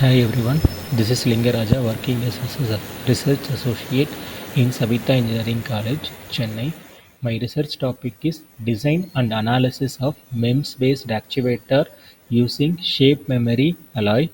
Hi everyone, this is Lingaraja working as a research associate in Sabita Engineering College, Chennai. My research topic is design and analysis of MEMS based actuator using shape memory alloy.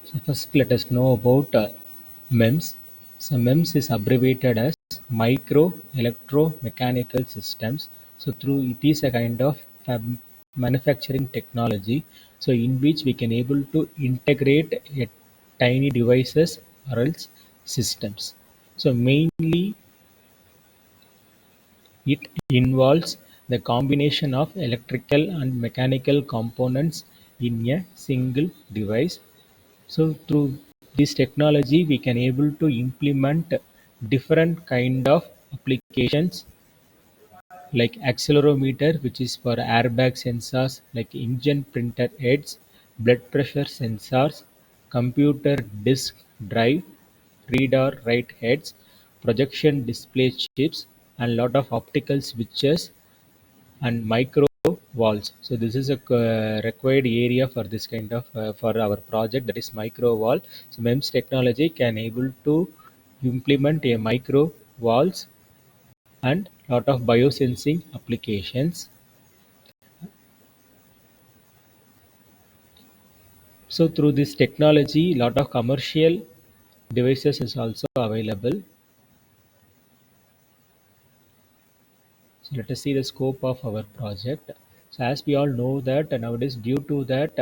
So first let us know about MEMS. So MEMS is abbreviated as micro electromechanical systems. So through it is a kind of manufacturing technology. So in which we can able to integrate a tiny devices or else systems. So mainly it involves the combination of electrical and mechanical components in a single device. So through this technology, we can able to implement different kind of applications like accelerometer, which is for airbag sensors, like engine printer heads, blood pressure sensors, computer disk drive, read or write heads, projection display chips, and lot of optical switches and micro walls. So this is a required area for this kind of for our project, that is micro wall. So MEMS technology can able to implement a micro walls and lot of biosensing applications. So through this technology, lot of commercial devices is also available. So let us see the scope of our project. So as we all know that nowadays, due to that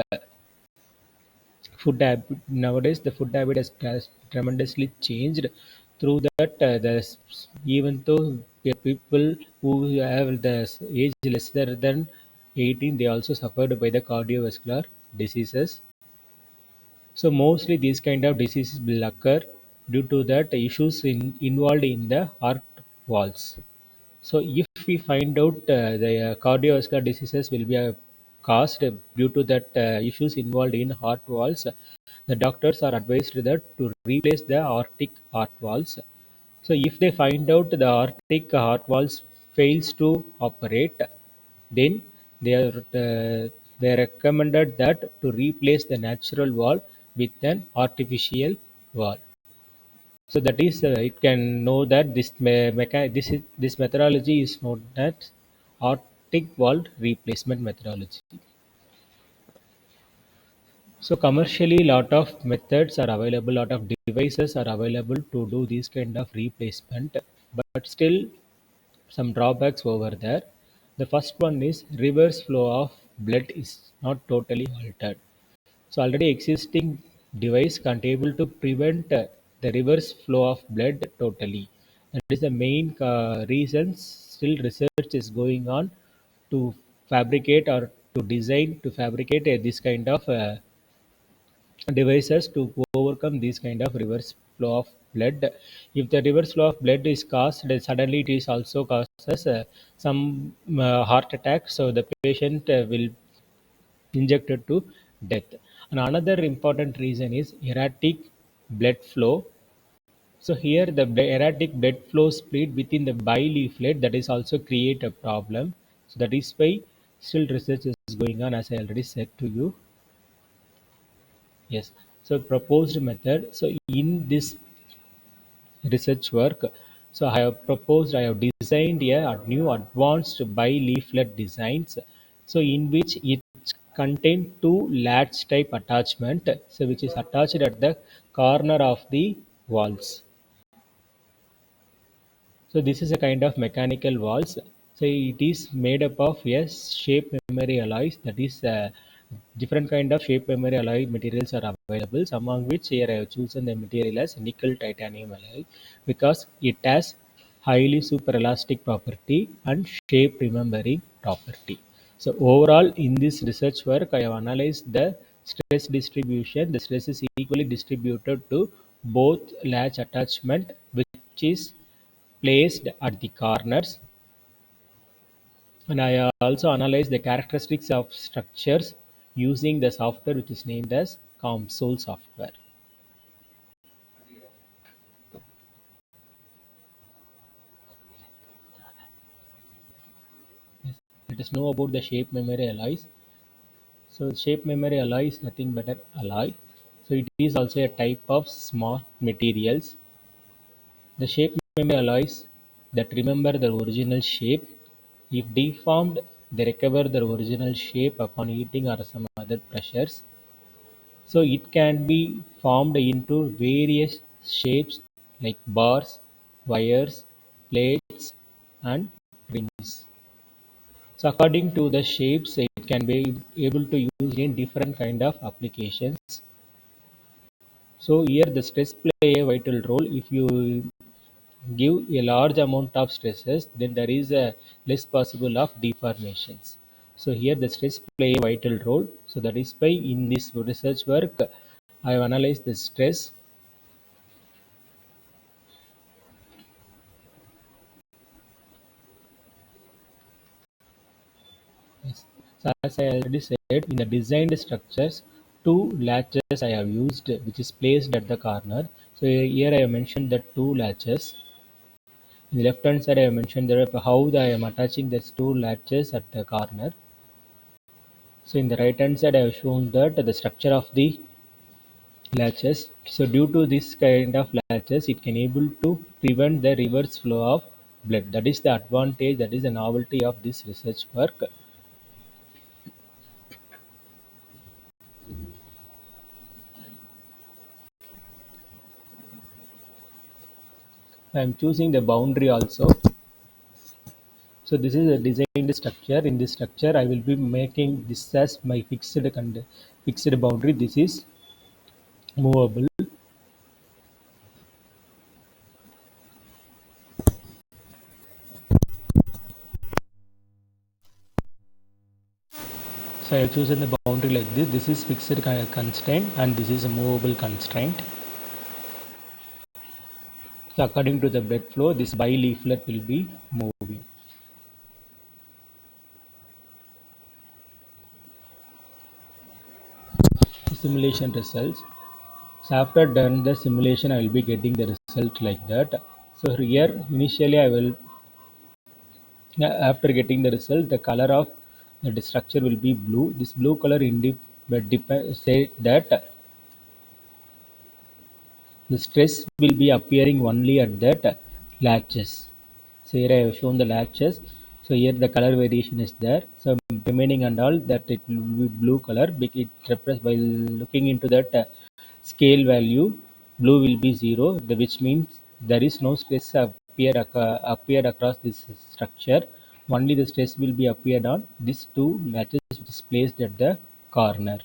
food habit nowadays, the food habit has tremendously changed. Through that, even though people who have the age lesser than 18, they also suffered by the cardiovascular diseases. So mostly these kind of diseases will occur due to that issues involved in the heart walls. So if we find out the cardiovascular diseases will be caused due to that issues involved in heart valves, the doctors are advised that to replace the aortic heart valves. So if they find out the aortic heart valves fails to operate, then they are they recommended that to replace the natural valve with an artificial valve. So that is, it can know that this methodology is known as aortic valve replacement methodology. So commercially, lot of methods are available, lot of devices are available to do this kind of replacement, but still some drawbacks over there. The first one is reverse flow of blood is not totally altered. So already existing device can't able to prevent the reverse flow of blood totally. That is the main reason. Still research is going on to fabricate or to design to fabricate this kind of devices to overcome this kind of reverse flow of blood. If the reverse flow of blood is caused, then suddenly it is also causes some heart attack. So the patient will injected to death. And another important reason is erratic blood flow. So here the erratic blood flow spread within the bileaflet, that is also create a problem. So that is why still research is going on, as I already said to you. Yes. So proposed method. So in this research work, so I have designed a new advanced bi-leaflet designs. So in which it contain two latch type attachment, so which is attached at the corner of the walls. So this is a kind of mechanical walls. So it is made up of yes shape memory alloys. That is different kind of shape memory alloy materials are available. Among which here I have chosen the material as nickel titanium alloy because it has highly super elastic property and shape remembering property. So overall in this research work I have analyzed the stress distribution. The stress is equally distributed to both latch attachment which is placed at the corners, and I also analyze the characteristics of structures using the software which is named as COMSOL software. Let us know about the shape memory alloys. So shape memory alloy is nothing but an alloy. So it is also a type of smart materials. The shape memory alloys that remember their original shape. If deformed, they recover their original shape upon heating or some other pressures. So it can be formed into various shapes like bars, wires, plates, and rings. So according to the shapes, it can be able to use in different kind of applications. So here the stress play a vital role. If you give a large amount of stresses, then there is a less possible of deformations. So here the stress play a vital role. So that is why in this research work, I have analyzed the stress. Yes. So as I already said, in the designed structures, two latches I have used, which is placed at the corner. So here I have mentioned the two latches. In the left hand side, I have mentioned that how I am attaching these two latches at the corner. So in the right hand side, I have shown that the structure of the latches. So due to this kind of latches, it can able to prevent the reverse flow of blood. That is the advantage. That is the novelty of this research work. I am choosing the boundary also. So this is a designed structure. In this structure, I will be making this as my fixed boundary. This is movable. So I have chosen the boundary like this. This is fixed constraint and this is a movable constraint. So according to the blood flow, this bi-leaflet will be moving. Simulation results. So after done the simulation, I will be getting the result like that. So here initially I will, after getting the result, the color of the structure will be blue. This blue color say that the stress will be appearing only at that latches. So here I have shown the latches. So here the color variation is there. So remaining and all that it will be blue color. It represents by looking into that scale value, blue will be zero, which means there is no stress appeared across this structure. Only the stress will be appeared on these two latches which is placed at the corner.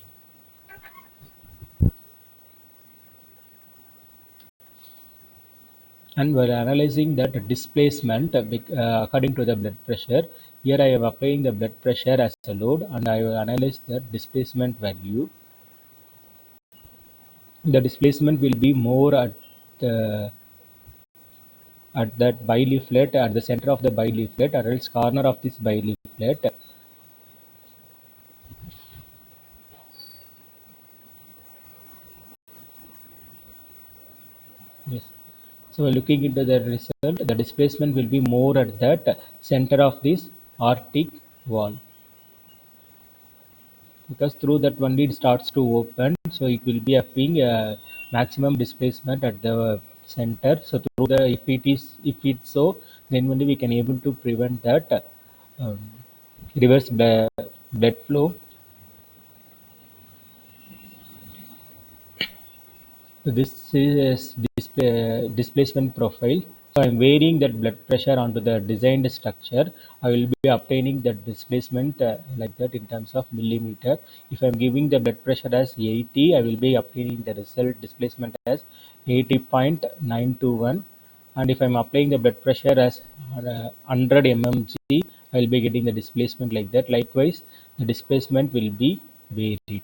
And we're analyzing that displacement according to the blood pressure. Here I am applying the blood pressure as a load and I will analyze the displacement value. The displacement will be more the, at that bileaflet, at the center of the bileaflet or else corner of this bileaflet. Yes. So we're looking into the result, the displacement will be more at that center of this Arctic wall. Because through that only it starts to open, so it will be having a maximum displacement at the center. So through the, if it's so, then only we can able to prevent that um, reverse blood flow. So this is displacement profile. So I'm varying that blood pressure onto the designed structure. I will be obtaining that displacement like that in terms of millimeter. If I'm giving the blood pressure as 80, I will be obtaining the result displacement as 80.921. And if I'm applying the blood pressure as 100 mmg, I will be getting the displacement like that. Likewise, the displacement will be varied.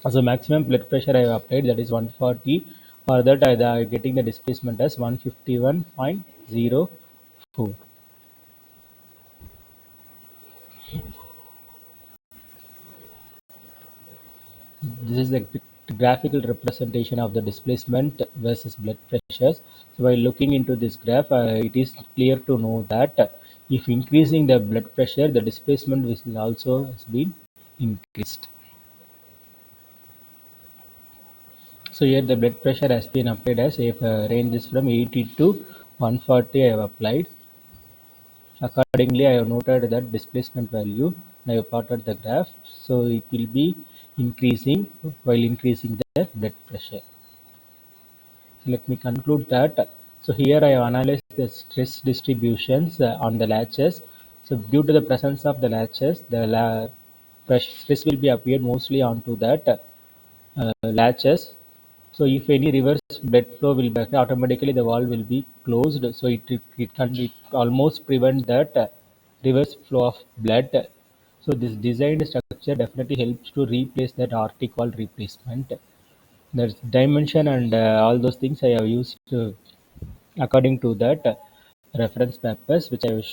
So maximum blood pressure I have applied, that is 140. For that I am getting the displacement as 151.04. This is the graphical representation of the displacement versus blood pressures. So while looking into this graph, it is clear to know that if increasing the blood pressure, the displacement will also has been increased. So here the blood pressure has been applied as if ranges from 80 to 140 I have applied. Accordingly, I have noted that displacement value and I have plotted the graph. So it will be increasing while increasing the blood pressure. So let me conclude that. So here I have analyzed the stress distributions on the latches. So due to the presence of the latches, the stress will be appeared mostly onto that latches. So if any reverse blood flow will be automatically the valve will be closed. So it almost prevent that reverse flow of blood. So this designed structure definitely helps to replace that aortic valve replacement. The dimension and all those things I have used according to that reference papers which I have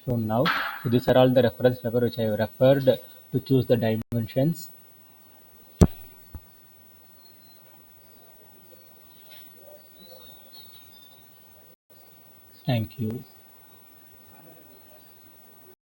shown now. So these are all the reference paper which I have referred to choose the dimensions. Thank you.